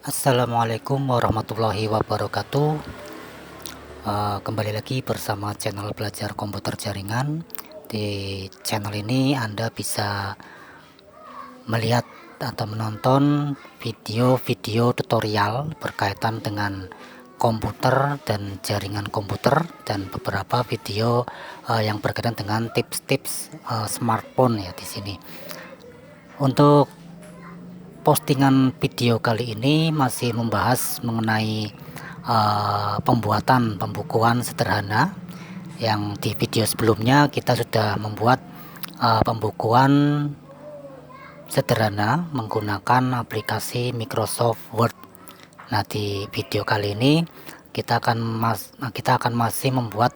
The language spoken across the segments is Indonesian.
Assalamualaikum warahmatullahi wabarakatuh. Kembali lagi bersama channel belajar komputer jaringan. Di channel ini Anda bisa melihat atau menonton video-video tutorial berkaitan dengan komputer dan jaringan komputer, dan beberapa video yang berkaitan dengan tips-tips smartphone ya di sini. Untuk postingan video kali ini masih membahas mengenai pembukuan sederhana. Yang di video sebelumnya kita sudah membuat pembukuan sederhana menggunakan aplikasi Microsoft Word. Nah, di video kali ini kita akan masih membuat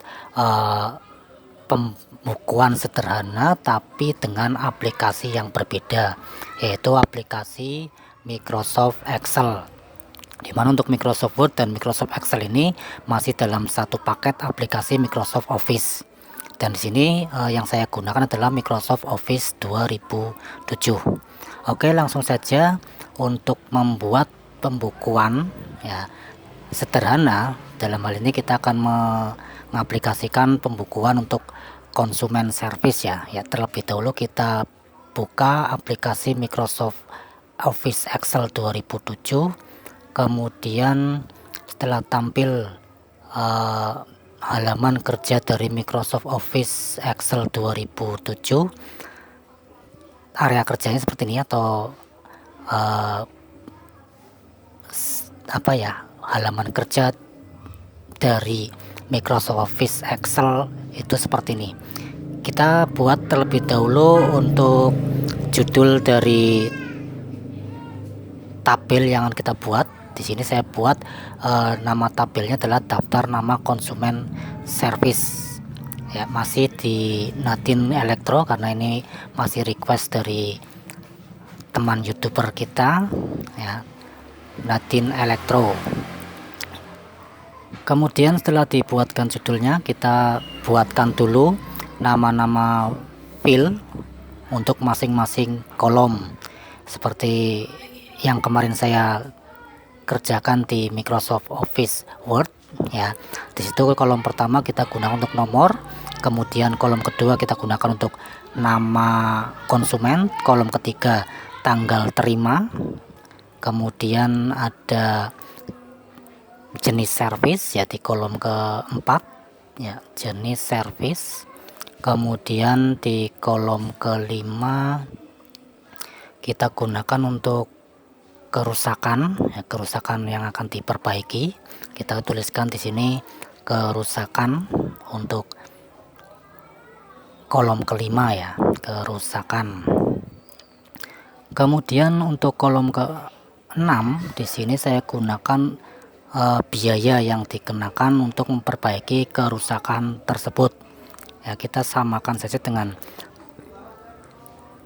pembukuan sederhana tapi dengan aplikasi yang berbeda, yaitu aplikasi Microsoft Excel. Dimana untuk Microsoft Word dan Microsoft Excel ini masih dalam satu paket aplikasi Microsoft Office. Dan di sini yang saya gunakan adalah Microsoft Office 2007. Oke, langsung saja untuk membuat pembukuan ya sederhana. Dalam hal ini kita akan mengaplikasikan pembukuan untuk konsumen service ya. Terlebih dahulu kita buka aplikasi Microsoft Office Excel 2007. Kemudian setelah tampil halaman kerja dari Microsoft Office Excel 2007, area kerjanya seperti ini, atau halaman kerja dari Microsoft Office Excel itu seperti ini. Kita buat terlebih dahulu untuk judul dari tabel yang kita buat. Di sini saya buat nama tabelnya adalah daftar nama konsumen service ya, masih di Nadine Elektro karena ini masih request dari teman YouTuber kita ya, Nadine Elektro. Kemudian setelah dibuatkan judulnya, kita buatkan dulu nama-nama field untuk masing-masing kolom seperti yang kemarin saya kerjakan di Microsoft Office Word ya. Di situ kolom pertama kita gunakan untuk nomor, kemudian kolom kedua kita gunakan untuk nama konsumen, kolom ketiga tanggal terima, kemudian ada jenis service ya di kolom keempat ya, jenis service. Kemudian di kolom kelima kita gunakan untuk kerusakan ya, kerusakan yang akan diperbaiki. Kita tuliskan di sini kerusakan untuk kolom kelima ya, kerusakan. Kemudian untuk kolom ke-6 di sini saya gunakan biaya yang dikenakan untuk memperbaiki kerusakan tersebut. Ya, kita samakan saja dengan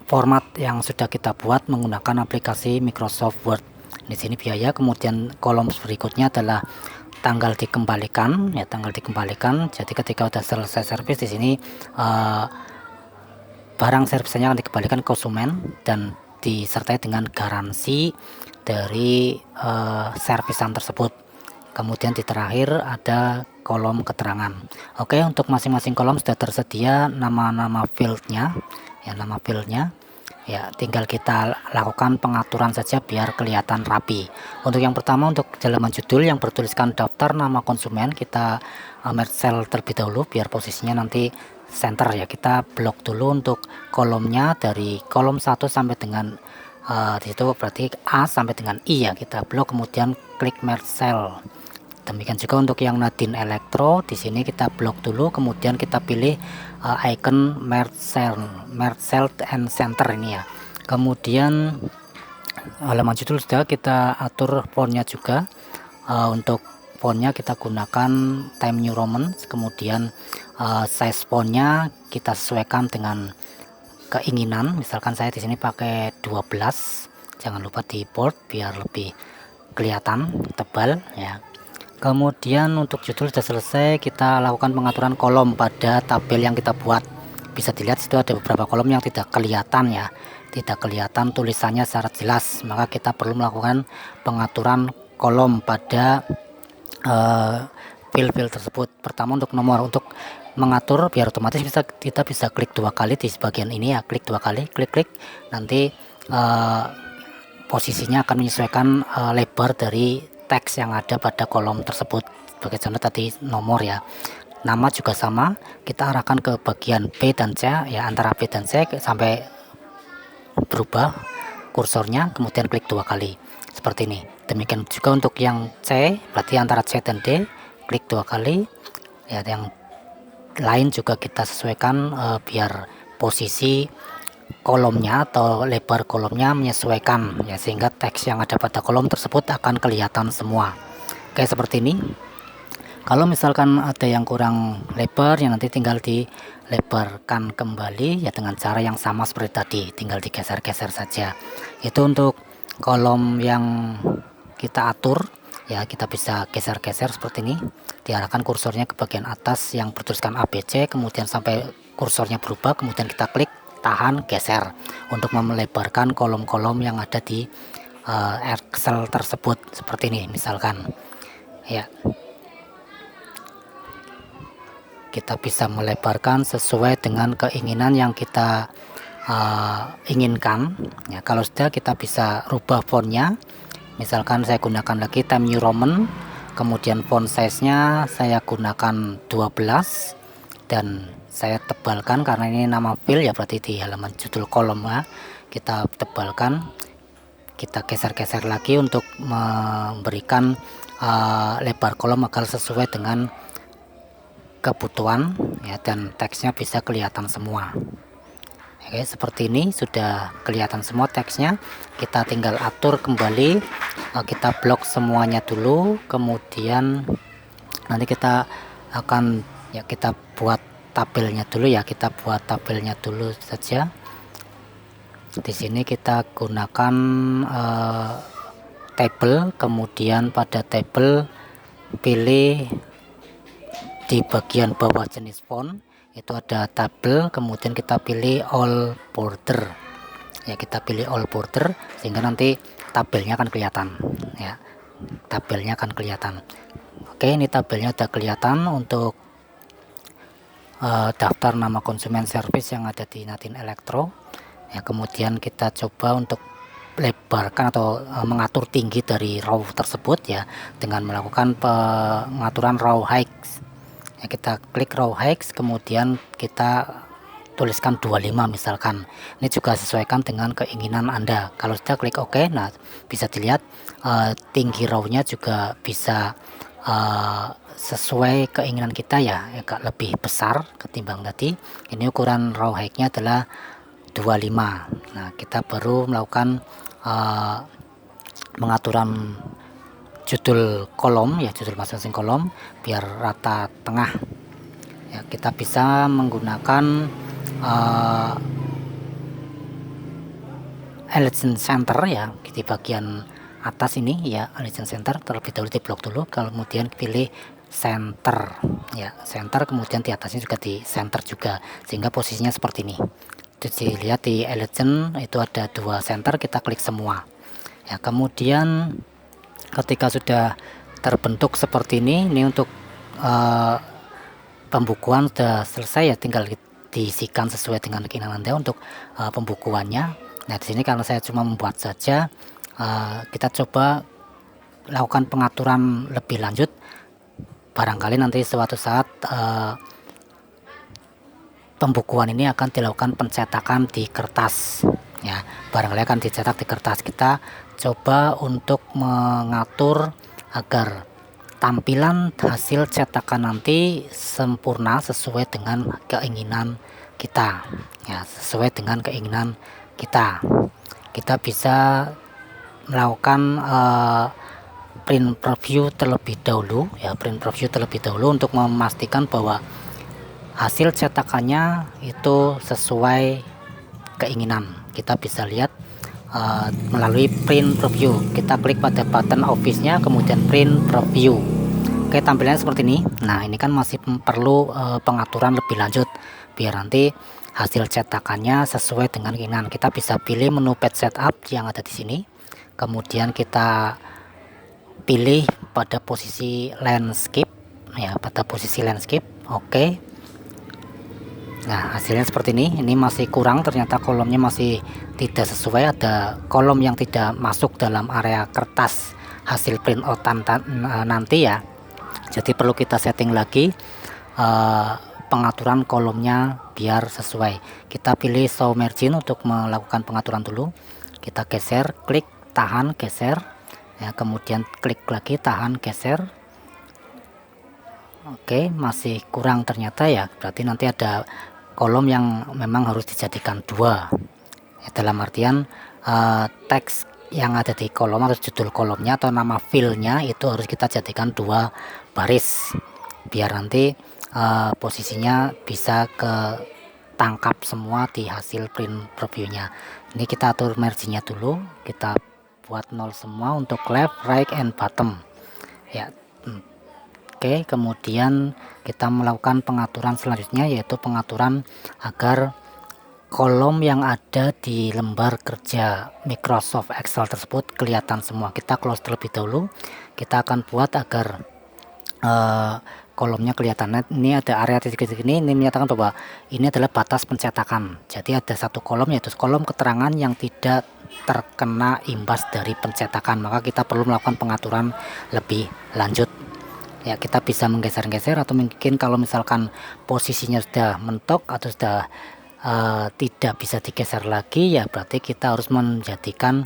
format yang sudah kita buat menggunakan aplikasi Microsoft Word. Di sini biaya, kemudian kolom berikutnya adalah tanggal dikembalikan ya, tanggal dikembalikan. Jadi ketika sudah selesai servis di sini barang servisnya akan dikembalikan ke konsumen dan disertai dengan garansi dari servisan tersebut. Kemudian di terakhir ada kolom keterangan. Oke, untuk masing-masing kolom sudah tersedia nama-nama fieldnya ya, nama fieldnya ya, tinggal kita lakukan pengaturan saja biar kelihatan rapi. Untuk yang pertama, untuk halaman judul yang bertuliskan daftar nama konsumen, kita merge cell terlebih dahulu biar posisinya nanti center ya. Kita blok dulu untuk kolomnya dari kolom 1 sampai dengan di situ berarti A sampai dengan I ya, kita blok, kemudian klik merge cell. Demikian juga untuk yang Nadine Elektro, di sini kita blok dulu, kemudian kita pilih icon merge cell and center ini ya. Kemudian halaman judul sudah kita atur fontnya juga. Untuk fontnya kita gunakan Times New Roman, kemudian size fontnya kita sesuaikan dengan keinginan. Misalkan saya di sini pakai 12, jangan lupa di bold biar lebih kelihatan tebal ya. Kemudian untuk judul sudah selesai, kita lakukan pengaturan kolom pada tabel yang kita buat. Bisa dilihat situ ada beberapa kolom yang tidak kelihatan ya. tidak kelihatan tulisannya secara jelas, maka kita perlu melakukan pengaturan kolom pada file-file tersebut. Pertama untuk nomor, untuk mengatur biar otomatis kita bisa klik 2 kali di bagian ini ya, klik 2 kali, klik nanti posisinya akan menyesuaikan lebar dari teks yang ada pada kolom tersebut. Sebagai contoh tadi nomor ya. Nama juga sama, kita arahkan ke bagian B dan C ya, antara B dan C sampai berubah kursornya, kemudian klik 2 kali seperti ini. Demikian juga untuk yang C, berarti antara C dan D, klik 2 kali ya. Yang lain juga kita sesuaikan biar posisi kolomnya atau lebar kolomnya menyesuaikan ya, sehingga teks yang ada pada kolom tersebut akan kelihatan semua. Oke, seperti ini. Kalau misalkan ada yang kurang lebar ya, nanti tinggal dilebarkan kembali ya dengan cara yang sama seperti tadi, tinggal digeser-geser saja. Itu untuk kolom yang kita atur ya, kita bisa geser-geser seperti ini, diarahkan kursornya ke bagian atas yang bertuliskan ABC, kemudian sampai kursornya berubah, kemudian kita klik, tahan, geser untuk melebarkan kolom-kolom yang ada di Excel tersebut seperti ini misalkan ya. Kita bisa melebarkan sesuai dengan keinginan yang kita inginkan ya. Kalau sudah, kita bisa rubah fontnya, misalkan saya gunakan lagi Times New Roman, kemudian font size nya saya gunakan 12 dan saya tebalkan karena ini nama file ya, berarti di halaman judul kolom ya, kita tebalkan, kita geser-geser lagi untuk memberikan lebar kolom agar sesuai dengan kebutuhan ya, dan teksnya bisa kelihatan semua. Oke, seperti ini sudah kelihatan semua teksnya. Kita tinggal atur kembali, kita blok semuanya dulu, kemudian nanti kita akan ya, kita buat tabelnya dulu ya, kita buat tabelnya dulu saja. Di sini kita gunakan table, kemudian pada table pilih di bagian bawah jenis font itu ada tabel, kemudian kita pilih all border ya, kita pilih all border sehingga nanti tabelnya akan kelihatan ya, tabelnya akan kelihatan. Oke, ini tabelnya udah kelihatan untuk daftar nama konsumen service yang ada di Nadine Elektro ya. Kemudian kita coba untuk lebarkan atau mengatur tinggi dari row tersebut ya, dengan melakukan pengaturan row height ya. Kita klik row height, kemudian kita tuliskan 25 misalkan. Ini juga sesuaikan dengan keinginan Anda. Kalau sudah, klik OK. Nah, bisa dilihat tinggi row-nya juga bisa sesuai keinginan kita ya, agak lebih besar ketimbang tadi. Ini ukuran row height-nya adalah 25. Nah, kita baru melakukan pengaturan judul kolom ya, judul masing-masing kolom biar rata tengah ya. Kita bisa menggunakan Elegant Center ya, di bagian atas ini ya, Elegant Center terlebih dahulu diblok dulu, kemudian pilih center ya, center, kemudian di atasnya juga di center juga, sehingga posisinya seperti ini. Dilihat di Elegant itu ada 2 center, kita klik semua ya. Kemudian ketika sudah terbentuk seperti ini untuk pembukuan sudah selesai ya, tinggal diisikan sesuai dengan keinginan Anda untuk pembukuannya. Nah, di sini karena saya cuma membuat saja, kita coba lakukan pengaturan lebih lanjut. Barangkali nanti suatu saat pembukuan ini akan dilakukan pencetakan di kertas ya, barangkali akan dicetak di kertas. Kita coba untuk mengatur agar tampilan hasil cetakan nanti sempurna sesuai dengan keinginan kita ya, sesuai dengan keinginan kita. Kita bisa melakukan print preview terlebih dahulu ya, print preview terlebih dahulu untuk memastikan bahwa hasil cetakannya itu sesuai keinginan. Kita bisa lihat melalui print preview. Kita klik pada button office-nya, kemudian print preview. Oke, tampilannya seperti ini. Nah, ini kan masih perlu pengaturan lebih lanjut biar nanti hasil cetakannya sesuai dengan keinginan. Kita bisa pilih menu page setup yang ada di sini, kemudian kita pilih pada posisi landscape ya, pada posisi landscape. Oke. Nah, hasilnya seperti ini masih kurang, ternyata kolomnya masih tidak sesuai, ada kolom yang tidak masuk dalam area kertas hasil printout nanti ya. Jadi perlu kita setting lagi pengaturan kolomnya biar sesuai. Kita pilih show margin untuk melakukan pengaturan dulu. Kita geser, klik, tahan, geser ya, kemudian klik lagi, tahan, geser. Oke, masih kurang ternyata ya, berarti nanti ada kolom yang memang harus dijadikan dua ya, dalam artian teks yang ada di kolom atau judul kolomnya atau nama filenya itu harus kita jadikan dua baris biar nanti posisinya bisa ke tangkap semua di hasil print previewnya. Ini kita atur marginnya dulu, kita buat 0 semua untuk left, right, and bottom ya. Oke, kemudian kita melakukan pengaturan selanjutnya, yaitu pengaturan agar kolom yang ada di lembar kerja Microsoft Excel tersebut kelihatan semua. Kita close terlebih dahulu. Kita akan buat agar kolomnya kelihatan. Ini ada area titik-titik ini menyatakan bahwa ini adalah batas pencetakan. Jadi ada satu kolom, yaitu kolom keterangan yang tidak terkena imbas dari pencetakan. Maka kita perlu melakukan pengaturan lebih lanjut. Ya, kita bisa menggeser-geser atau mungkin kalau misalkan posisinya sudah mentok atau sudah tidak bisa digeser lagi ya, berarti kita harus menjadikan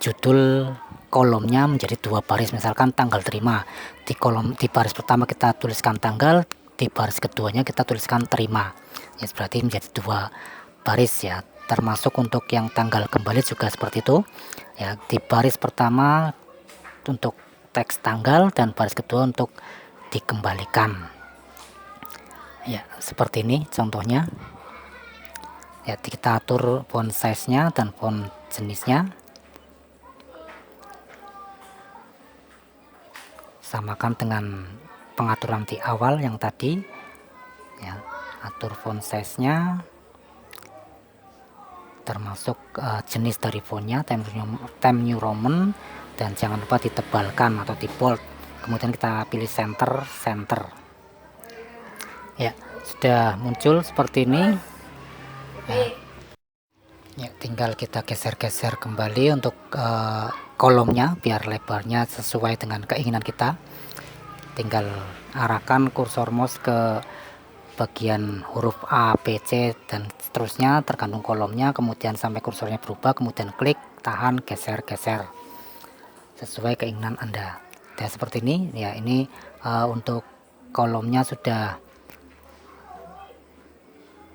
judul kolomnya menjadi dua baris. Misalkan tanggal terima, di baris pertama kita tuliskan tanggal, di baris keduanya kita tuliskan terima ya, berarti menjadi dua baris ya. Termasuk untuk yang tanggal kembali juga seperti itu ya, di baris pertama untuk teks tanggal dan baris kedua untuk dikembalikan ya, seperti ini contohnya ya. Kita atur font size nya dan font jenisnya, samakan dengan pengaturan di awal yang tadi ya. Atur font size nya termasuk jenis dari fontnya, Times New Roman, dan jangan lupa ditebalkan atau di bold. Kemudian kita pilih center ya, sudah muncul seperti ini ya. Tinggal kita geser-geser kembali untuk kolomnya biar lebarnya sesuai dengan keinginan kita. Tinggal arahkan kursor mouse ke bagian huruf A, B, C dan seterusnya tergantung kolomnya, kemudian sampai kursornya berubah, kemudian klik, tahan, geser-geser sesuai keinginan Anda. Dan seperti ini ya, ini untuk kolomnya sudah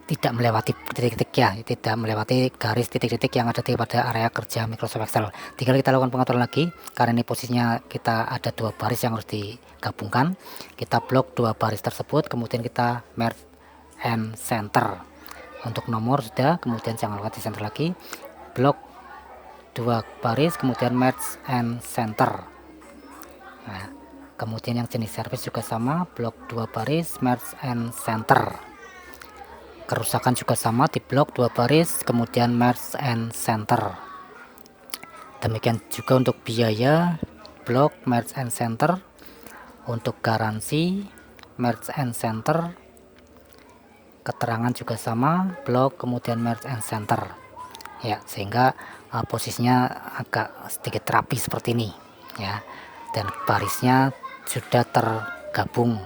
tidak melewati titik-titik ya, tidak melewati garis titik-titik yang ada di pada area kerja Microsoft Excel. Tinggal kita lakukan pengaturan lagi, karena ini posisinya kita ada dua baris yang harus digabungkan. Kita blok dua baris tersebut, kemudian kita merge and center. Untuk nomor sudah, kemudian jangan lupa di center lagi, blok dua baris, kemudian merge and center. Nah, kemudian yang jenis service juga sama, blok dua baris, merge and center. Kerusakan juga sama, di blok dua baris kemudian merge and center. Demikian juga untuk biaya, blok merge and center. Untuk garansi, merge and center. Keterangan juga sama, blok kemudian merge and center ya, sehingga posisinya agak sedikit rapi seperti ini ya, dan barisnya sudah tergabung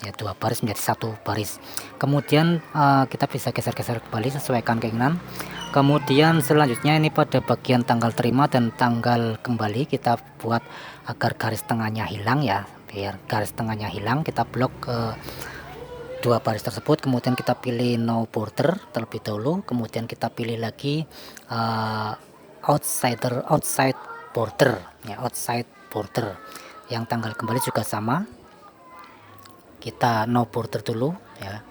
ya, dua baris menjadi satu baris. Kemudian kita bisa geser-geser kembali sesuaikan keinginan. Kemudian selanjutnya ini pada bagian tanggal terima dan tanggal kembali, kita buat agar garis tengahnya hilang ya. Biar garis tengahnya hilang, kita blok dua baris tersebut, kemudian kita pilih no border terlebih dahulu, kemudian kita pilih lagi outside border ya, outside border. Yang tanggal kembali juga sama, kita no border dulu ya,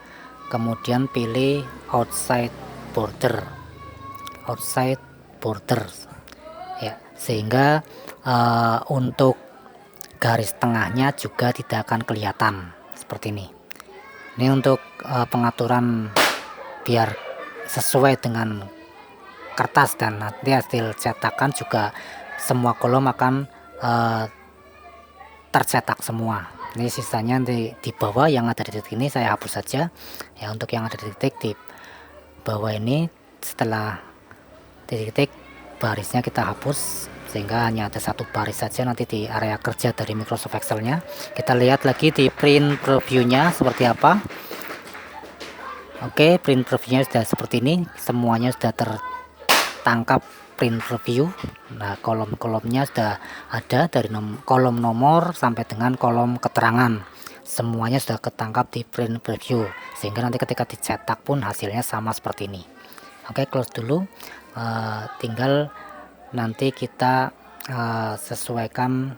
kemudian pilih outside border ya, sehingga untuk garis tengahnya juga tidak akan kelihatan seperti ini. Ini untuk pengaturan biar sesuai dengan kertas, dan nanti hasil cetakan juga semua kolom akan tercetak semua. Ini sisanya di bawah yang ada di titik ini saya hapus saja ya. Untuk yang ada di titik di bawah ini, setelah titik-titik barisnya kita hapus sehingga hanya ada satu baris saja nanti di area kerja dari Microsoft Excel-nya. Kita lihat lagi di print previewnya seperti apa. Oke, print previewnya sudah seperti ini, semuanya sudah tertangkap print preview. Nah, kolom-kolomnya sudah ada dari kolom nomor sampai dengan kolom keterangan, semuanya sudah ketangkap di print preview, sehingga nanti ketika dicetak pun hasilnya sama seperti ini. Oke, close dulu. Tinggal nanti kita sesuaikan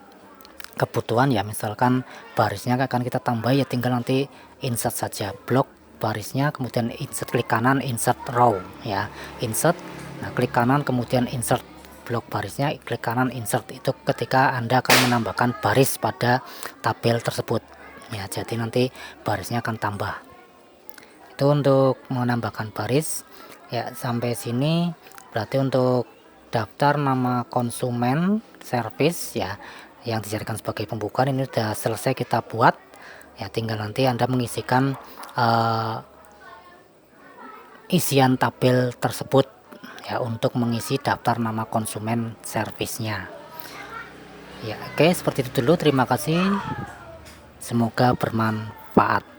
kebutuhan ya, misalkan barisnya akan kita tambah ya, tinggal nanti insert saja blok barisnya, kemudian insert, klik kanan insert row ya, insert. Nah, klik kanan kemudian insert blok barisnya, klik kanan insert. Itu ketika Anda akan menambahkan baris pada tabel tersebut ya, jadi nanti barisnya akan tambah. Itu untuk menambahkan baris ya. Sampai sini berarti untuk daftar nama konsumen service ya, yang dijadikan sebagai pembukaan ini sudah selesai kita buat ya. Tinggal nanti Anda mengisikan isian tabel tersebut ya, untuk mengisi daftar nama konsumen servisnya ya. Oke, seperti itu dulu. Terima kasih, semoga bermanfaat.